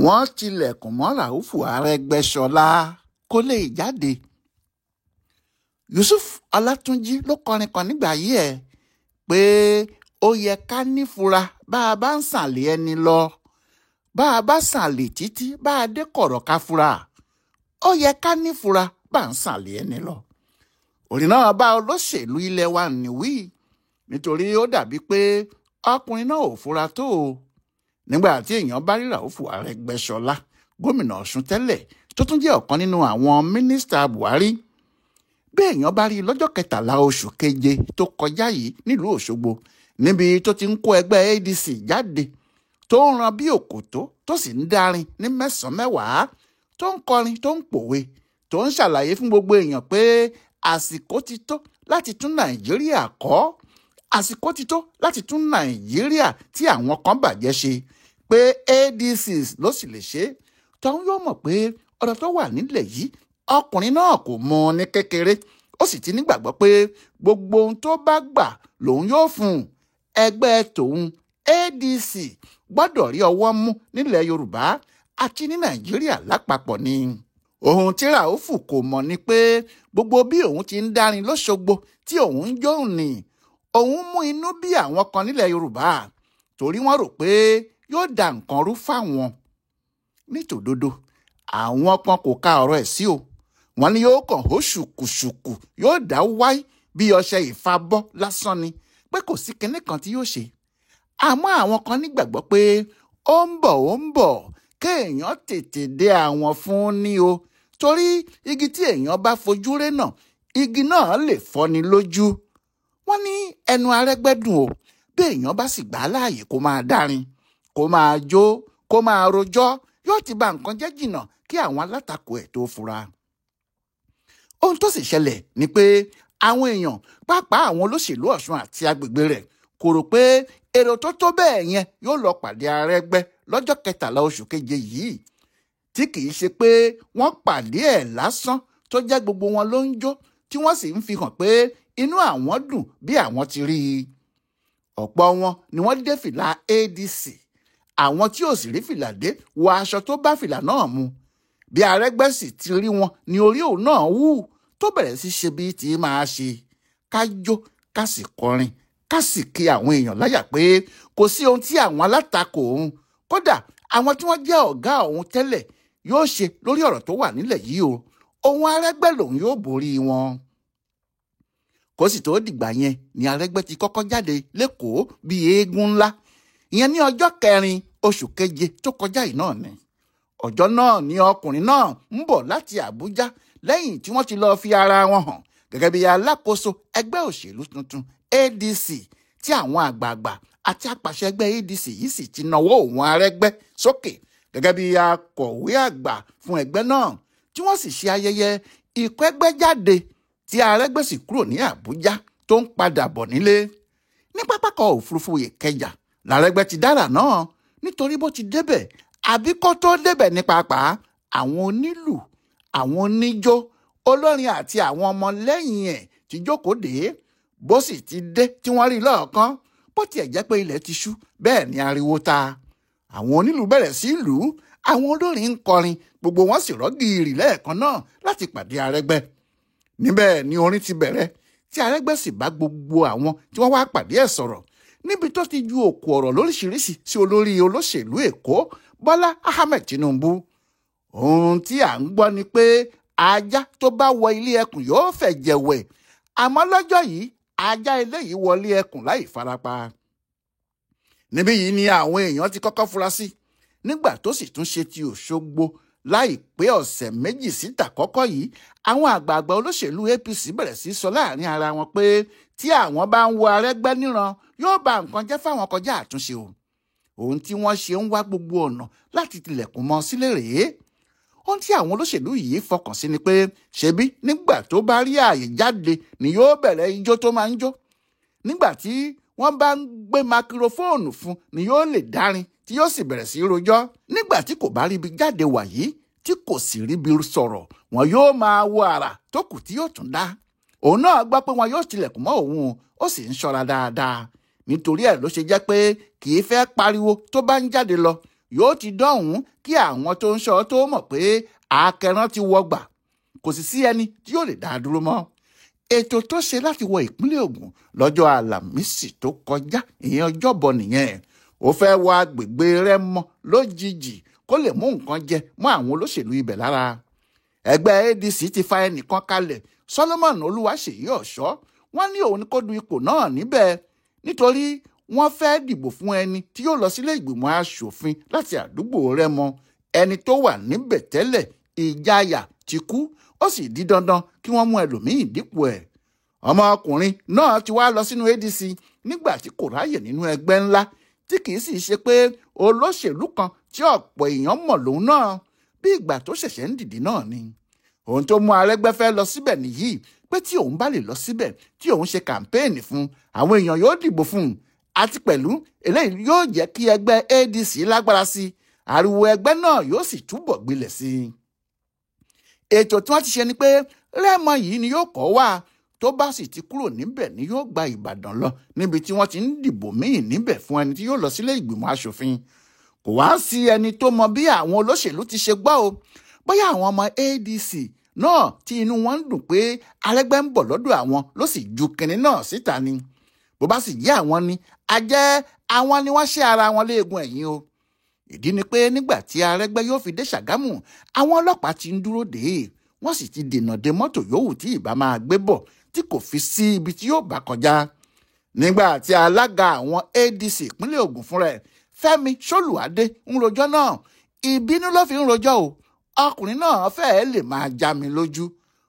wọ́n tilẹ̀kùn mọ́ Ràúfù Arẹ́gbẹ́ṣọlá kó lè jáde. Yusuf Ọlátúnjí ló kọrin kan nígbà yí ẹ̀ pé ó yẹ ká nífura bá a bá ń sàlè ẹni lọ, bá a bá sàlè títí bá a dé kọ̀rọ̀ ká fura, ó yẹ ká nífura bá a ń sàlè ẹni lọ. Orin náà bá olóṣèlú ilẹ̀ wa níwí nítorí ó dàbí pé ọkùnrin náà ò fura tó o. Nígbà tí èèyàn bá rí Ràúfù Arẹ́gbẹ́ṣọlá, gómìnà Ọ̀ṣun tẹ́lẹ̀ tó tún jẹ́ ọ̀kan nínú àwọn mínísítà Buhari, bí èèyàn bá rí lọ́jọ́ 13 oṣù keje tó kọjá yìí nílùú Òṣogbo níbi tó ti ń kó ẹgbẹ́ ADC jáde, tó ń ran bí òkòtó tó sì ń dárin ní mẹ́sàn-án mẹ́wàá, tó ń kọrin tó ń pòwe, tó ń ṣàlàyé fún gbogbo èèyàn pé àsìkò ti tó láti tún Nàìjíríà kọ́, àsìkò ti tó láti tún Nàìjíríà tí àwọn kan bàjẹ́ ṣe, pé ADCs ló sì lè ṣe. Tọ́hún yóò mọ̀ pé ọ̀rọ̀ tó wà nílẹ̀ yìí ọkùnrin náà kò mọ ní kékeré, ó sì ti nígbàgbọ́ pé gbogbo ohun tó bá gbà lòun yóò fún un. Ẹgbẹ́ tòun ADC gbọ́dọ̀ rí ọwọ́ mú nílẹ̀ Yorùbá àti ní Nàìjíríà lápapọ̀ ni. Ohun tí Ràúfù kò mọ̀ ni pé gbogbo bí òun ti ń dárin lóṣogbo tí òun ń jóun ni, òun mú inú bí àwọn kan nílẹ̀ Yorùbá torí wọ́n rò pé yóò da nǹkan rú fáwọn. Nítòdodo àwọn kan kò ka ọ̀rọ̀ ẹ̀ sí o, wọ́n ní yóò kàn ó ṣùkùṣùkù, yóò dá wáyé bí ọṣẹ ìfabọ́ lásán ni, pé kò sí kinní kan tí yóò ṣe. Àmọ́ àwọn kan nígbàgbọ́ pé ó ń bọ̀ kéèyàn tètè dé àwọn fún ní o, torí igi tí èèyàn bá fojú ré náà, igi náà lè fọ́ni lójú. Wọ́n ní ẹnu Arẹ́gbẹ́ dùn o, bí èèyàn bá sì gbà á láàyè kó máa dárin, kó máa jó, kó máa rojọ́, yóò ti ba nǹkan jẹ́ jìnnà kí àwọn alátakò ẹ̀ tó fura. Ohun tó sì ṣẹlẹ̀ ni pé àwọn èèyàn, pàápàá àwọn olóṣèlú Ọ̀ṣun àti agbègbè rẹ̀, kò rò pé èrò tó tó bẹ́ẹ̀ yẹn yóò lọ pàdé Arẹ́gbẹ́ lọ́jọ́ 13 oṣù keje yìí, tí kì í ṣe pé wọ́n pàdé ẹ̀ lásán tó jẹ́ gbogbo wọn ló ń jó tí wọ́n sì ń fi hàn pé inú àwọn dùn bí àwọn ti rí i. Ọ̀pọ̀ wọn ni wọ́n dé fìlà ADC, àwọn tí ò sì rí fìlà dé wọ aṣọ tó bá fìlà náà mu. Bí Arẹ́gbẹ́ sì ti rí wọn ni orí òun náà wú, tó bẹ̀rẹ̀ sí ṣe bí ti máa ṣe, ká jó ká sì kọrin ká sì kí àwọn èèyàn láyà pé kò sí ohun tí àwọn alátakò òun, kódà àwọn tí wọ́n jẹ́ ọ̀gá òun tẹ́lẹ̀, yóò ṣe lórí ọ̀rọ̀ tó wà nílẹ̀ yìí o. Òun Arẹ́gbẹ́ lòun yóò borí wọn. Kó sì tó dìgbà yẹn ni Arẹ́gbẹ́ ti kọ́kọ́ jáde lÉkòó bíi eégún ńlá. Ìyẹn ní ọjọ́ 4 oṣù keje tó kọjá yìí náà ni. Ọjọ́ náà ni ọkùnrin náà ń bọ̀ láti Àbújá lẹ́yìn tí wọ́n ti lọ́ọ́ fi ara wọn hàn gẹ́gẹ́ bí alákòóso ẹgbẹ́ òṣèlú tuntun ADC, tí àwọn àgbààgbà àti apàṣẹ ẹgbẹ́ ADC yìí sì ti nawọ́ òun Arẹ́gbẹ́ sókè gẹ́gẹ́ bí akọ̀wé àgbà fún ẹgbẹ́ náà, tí wọ́n sì ṣe ayẹyẹ ìkẹ́gbẹ́jáde tí Arẹ́gbẹ́ sì kúrò ní Àbújá tó ń padà bọ̀ nílé. Ní pápákọ̀ òfurufú Ìkẹjà l'Arẹ́gbẹ́ ti dára náà, nítorí bó ti débẹ̀ àbí kó tó débẹ̀ ní pàápàá, àwọn onílù, àwọn oníjó, olórin àti àwọn ọmọlẹ́yìn ẹ̀ ti jókòó dé. Bó sì ti dé tí wọ́n rí lọ́ọ̀kan, bó tiẹ̀ jẹ́ pé ilẹ̀ ti ṣú, bẹ́ẹ̀ ni ariwo ta. Àwọn onílù bẹ̀rẹ̀ sí lù ú, àwọn olórin ń kọrin, gbogbo wọn sì rọ́gìrì lẹ́ẹ̀kan náà láti pàdé Arẹ́gbẹ́. Níbẹ̀ ni orin ti bẹ̀rẹ̀, tí Arẹ́gbẹ́ sì bá gbogbo àwọn tí wọ́n wá pàdé ẹ̀ sọ̀rọ̀, níbi tó ti ju òkú ọ̀rọ̀ lóríṣiríṣi sí olórí olóṣèlú Èkó Bọ́lá Ahmed Tinubu. Ohun tí à ń gbọ́ ni pé ajá tó bá wọ ilé ẹkùn yóò fẹ̀jẹ̀ wẹ̀, àmọ́ lọ́jọ́ yìí ajá ilé yìí wọlé ẹkùn láì farapa. Níbí yìí ni àwọn èèyàn ti kọ́kọ́ fura sí, nígbà tó sì tún ṣe ti Òṣogbo láìpẹ́ ọ̀sẹ̀ méjì síta kọ́kọ́ yìí. Àwọn àgbààgbà olóṣèlú APC bẹ̀rẹ̀ sí sọ láàrin ara wọn pé tí àwọn bá ń wo Arẹ́gbẹ́ níran yóò ba nǹkan jẹ́ fáwọn kọjá àtúnṣe o. Ohun tí wọ́n ṣe ń wá gbogbo ọ̀nà láti tilẹ̀kùn mọ́ sílé rèé. Ohun tí àwọn olóṣèlú yìí fọkàn sí ni pé ṣebí nígbà tó bá rí ààyè jáde ni yóò bẹ̀rẹ̀ ijó tó máa ń jó. Nígbà tí wọ́n bá ń gbé makirofóònù fún ni yóò lè dárin tí yóò sì bẹ̀rẹ̀ sí rojọ́. Nígbà tí kò bá ríbi jáde wàyí, tí kò sì ríbi sọ̀rọ̀, wọn yóò máa wo àrà tó kù tí yóò tún dá. Òun náà gbọ́ pé wọn yóò tilẹ̀kùn mọ́ òun, ó sì ń ṣọ́ra dáadáa. Nítorí ẹ̀ ló ṣe jẹ́ pé kì í fẹ́ pariwo tó bá ń jáde lọ, yóò ti dọ̀hún kí àwọn tó ń ṣọ́ tó mọ̀ pé akẹran ti wọgbà, kò sì sí ẹni tí yóò lè dá a dúró mọ́. Ètò tó ṣe láti wọ ìpínlẹ̀ Ògùn lọ́jọ́ Àlàmísì tó kọjá, ìyẹn Ọjọ́bọ̀ nìyẹn. Ó fẹ́ wọ agbègbè Rẹ́mọ lójijì kó lè mú nǹkan jẹ mọ́ àwọn olóṣèlú ibẹ̀ lára. Ẹgbẹ́ ADC ti fa ẹnìkan kalẹ̀, Solomon Olúwaṣèyí Ọ̀ṣọ́. Wọ́n ní òun ni kó du ipò náà níbẹ̀ nítorí wọ́n fẹ́ dìbò fún ẹni tí yóò lọ sílé ìgbìmọ̀ aṣòfin láti àdúgbò Rẹ́mọ. Ẹni tó wà níbẹ̀ tẹ́lẹ̀, Ìjayà, ti kú, ó sì di dandan kí wọ́n mú ẹlòmíì dípò ẹ̀. Ọmọkùnrin náà ti wá lọ sínú ADC nígbà tí kò ráyè nínú ẹgbẹ́ ńlá, tí kìí sì ṣe pé olóṣèlú kan tí ọ̀pọ̀ èèyàn mọ̀ lòun náà, bí ìgbà tó ṣẹ̀ṣẹ̀ ń dìde náà ni. Ohun tó mú Arẹ́gbẹ́ fẹ́ lọ síbẹ̀ nìyí, pé tí òun bá lè lọ síbẹ̀ tí òun ṣe kàmpéènì fún, àwọn èèyàn yóò dìbò fún un, àti pẹ̀lú eléyìí yóò jẹ́ kí ẹgbẹ́ ADC lágbára sí i, ariwo ẹgbẹ́ náà yóò sì túbọ̀ gbilẹ̀ sí i. Ètò tí wọ́n ti ṣe ni pé Rẹ́mọ yìí ni yóò kọ́ wà, tó bá sì ti kúrò níbẹ̀ ni yóò gba Ìbàdàn lọ, níbi tí wọ́n ti ń dìbò míì níbẹ̀ fún ẹni tí yóò lọ sílé ìgbìmọ̀ aṣòfin. Kò wá sí ẹni tó mọ bí àwọn olóṣèlú ti ṣe gbọ́ o, bóyá àwọn ọmọ ADC náà tí inú wọn ń dùn pé Arẹ́gbẹ́ ń bọ̀ lọ́dọ̀ àwọn ló sì ju kinní náà síta ni. Bó bá sì jẹ́ àwọn ni, a jẹ́ àwọn ni wọ́n ṣe ara wọn léegun ẹ̀yìn o. Ìdí ni pé nígbà tí Arẹ́gbẹ́ yóò fi dé Ṣàgámù, àwọn ọlọ́pàá ti ń dúró dè é, wọ́n sì ti dènà de mọ́tò yòówù tí ìbá máa gbé bọ̀ tí kò fi sí ibi tí yóò bá kọjá. Nígbà tí alága àwọn ADC ìpínlẹ̀ Ògùn fúnra ẹ̀, Fẹ́mi Ṣólùwádé, ń rojọ́ náà, ìbínú ló fi ń rojọ́ o. Ọkùnrin náà fẹ́ẹ́ lè máa já mi lójú.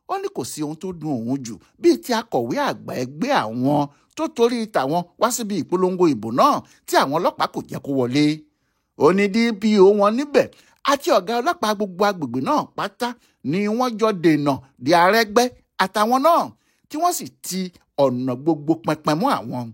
Ó ní kò sí ohun tó dùn òun jù bíi ti akọ̀wé àgbà ẹgbẹ́ àwọn tó torí tàwọn wá síbi ìpolongo ìbò náà tí àwọn ọlọ́pàá kò jẹ́ kó wọlé. Ó ní DPO wọn níbẹ̀ àti ọ̀gá ọlọ́pàá gbogbo agbègbè náà pátá ni wọ́n jọ dènà de Arẹ́gbẹ́ àtàwọn náà, tí wọ́n sì ti ọ̀nà gbogbo pẹpẹ mọ́ àwọn.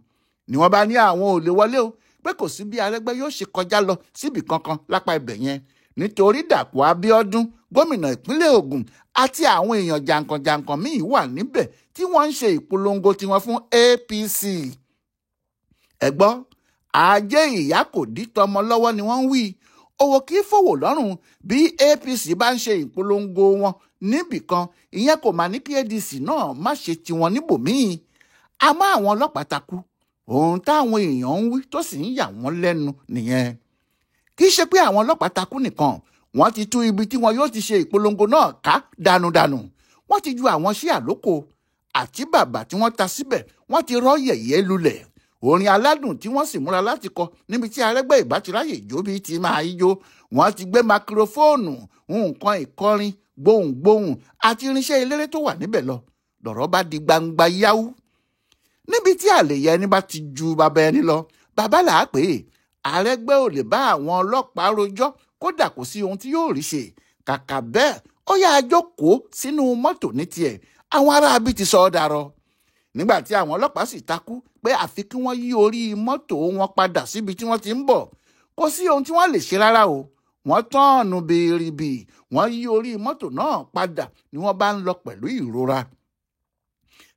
Ni wọ́n bá ní àwọn ò lè wọlé o, pé kò sí bí Arẹ́gbẹ́ yóò ṣe kọjá lọ síbì kankan lápá ibẹ̀ yẹn, nítorí Dàpọ̀ Abíọ́dún, gómìnà ìpínlẹ̀ Ògùn, àti àwọn èèyàn jàǹkànjàǹkàn míì wà níbẹ̀ tí wọ́n ń ṣe ìpolongo tiwọn fún APC. Ẹ gbọ́, ajé ìyá kò dí tọmọ lọ́wọ́ ni wọ́n ń wí. Owó kì í fòwò lọ́rùn bí APC bá ń ṣe ìpolongo wọn níbìkan, ìyẹn kò máa ní kí ADC náà má ṣe tiwọn níbòmíì. Àmọ́ àwọn ọlọ́pàá takú, ohun táwọn èèyàn ń wí tó sì ń yà wọ́n lẹ́nu nìyẹn. Kì í ṣe pé àwọn ọlọ́pàá takú nìkan, wọ́n ti tú ibi tí wọn yóò ti ṣe ìpolongo náà ká dànùdànù. Wọ́n ti ju àwọn sí àlókò àti bàbà tí wọ́n ta síbẹ̀, wọ́n ti rọ́ yẹ̀yẹ́ lulẹ̀. Orin aládùn tí wọ́n sì múra láti kọ níbi tí Arẹ́gbẹ́ ìbátiráyè jó bí ti máa yíjó. Wọ́n ti gbé makirófóònù, nǹkan ìkọrin, gbohùngbohùn àti irinṣẹ́ eléré tó wà níbẹ̀ lọ. Lọ̀rọ̀ bá di gbangba yáwú. Níbi tí àlèyé ẹni bá ti ju bàbá ẹni lọ, bàbá là á pè é. Arẹ́gbẹ́ ò lè bá àwọn ọlọ́pàá rojọ́, kódà kò sí ohun tí yóò rí ṣe. Kàkà bẹ́ẹ̀, ó yá jókòó sínú mọ́tò ní tiẹ̀. Àwọn aráabí ti sọ ọ́ darọ. Nígbà tí àwọn ọlọ́pàá sì takú pé àfi kí wọ́n yí orí mọ́tò wọn padà síbi tí wọ́n ti ń bọ̀, kò sí ohun tí wọ́n lè ṣe rárá o. Wọ́n tọ́ọ̀nù bìrìbì, wọ́n yí orí mọ́tò náà padà ni wọ́n bá ń lọ pẹ̀lú ìrora.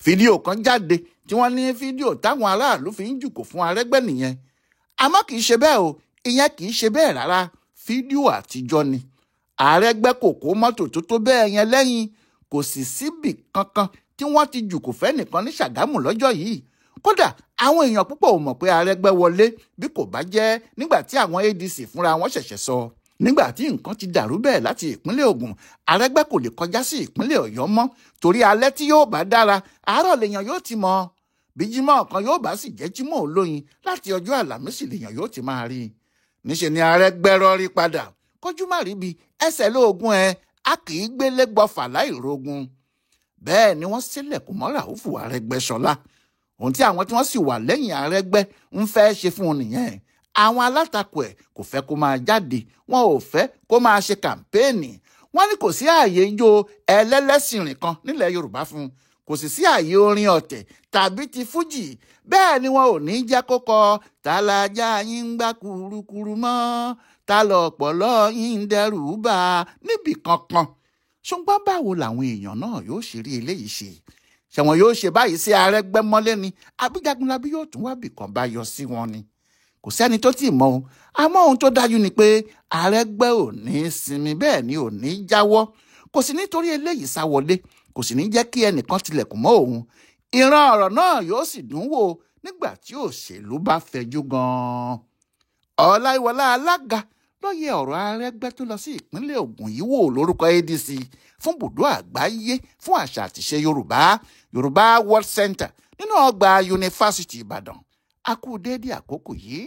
Fídíò kan jáde tí wọ́n ní fídíò táwọn aráàlú fi ń jùkò fún Arẹ́gbẹ́ nìyẹn. Àmọ́ kì í ṣe bẹ́ẹ̀ o, ìyẹn kì í ṣe bẹ́ẹ̀ rárá, fídíò àtijọ́ ni. Arẹ́gbẹ́ kò kó mọ́tò tó tó bẹ́ẹ̀ yẹn lẹ́yìn, kò sì síbì kankan tí wọ́n ti jùkò fẹ́ nìkan ní Ṣàgámù lọ́jọ́ yìí. Kódà àwọn èèyàn púpọ̀ ò mọ̀ pé Arẹ́gbẹ́ wọlé bí kò bá jẹ́ nígbà tí àwọn ADC fúnra wọn ṣẹ̀ṣẹ̀ sọ. Nígbà tí nǹkan ti dàrú bẹ́ẹ̀ láti ìpínlẹ̀ Ògùn, Arẹ́gbẹ́ kò lè kọjá sí ìpínlẹ̀ Ọ̀yọ́ mọ́, torí alẹ́ tí yóò bá dára, àárọ̀ lèèyàn yóò ti mọ̀. Bí jímọ̀ kan yóò bá sì jẹ́ jímọ̀ olóyin, láti ọjọ́ Àlàmísì lèèyàn yóò ti máa rí i. Níṣe ni Arẹ́gbẹ́ rọ́rí padà, kójú má ríbi, ẹsẹ̀ lóògùn a kì í gbélé gbọ́fà láìrógun. Bẹ́ẹ̀ ni wọ́n sílẹ̀kùn mọ́ Ràúfù Arẹ́gbẹ́ṣọlá. Ohun tí àwọn tí wọ́n sì wà lẹ́yìn Arẹ́gbẹ́ ń fẹ́ ṣe fún un nìyẹn. Àwọn alátakò ẹ̀ kò fẹ́ kó máa jáde, wọn ò fẹ́ kó máa ṣe kàmpéènì. Wọ́n ní kò sí ààyè ijó ẹlẹ́lẹ́sìnrìn kan nílẹ̀ Yorùbá fún un, kò sì sí ààyè orin ọ̀tẹ̀ tàbí ti fújì. Bẹ́ẹ̀ ni wọn ò ní jẹ́ kó kọ tàlàjà yín ń gbá kurukuru mọ́, ta lọ̀pọ̀lọ́ yín ń dẹrù bà níbì kankan. Ṣùgbọ́n báwo làwọn èèyàn náà yóò ṣe rí eléyìí ṣe? Ṣé wọn yóò ṣe báyìí sí Arẹ́gbẹ́ mọ́lé ni, àbí Jagunlabi yóò tún wábì kan bá yọ sí wọn ni? kò sẹ́ni tó tì mọ̀ o àmọ́ ohun tó dájú ni pé Arẹ́gbẹ́ ò ní sinmi bẹ́ẹ̀ ni ò ní jáwọ́ kò sì nítorí eléyìí sá wọlé kò sì ní jẹ́ kí ẹnìkan tilẹ̀kùn mọ́ òun ìran ọ̀rọ̀ náà yóò sì dùn wò nígbà tí òṣèlú bá fẹjú gan-an. Ọláyíwọlá Alága ló yẹ ọ̀rọ̀ Arẹ́gbẹ́ tó lọ sí ìpínlẹ̀ Ògùn yìí wò lórúkọ ADC fún bùdó àgbáyé fún àṣà àtìṣe Yorùbá World Center nínú ọgbà yunifásitì Ìbàdàn. A kú déédé àkókò yìí.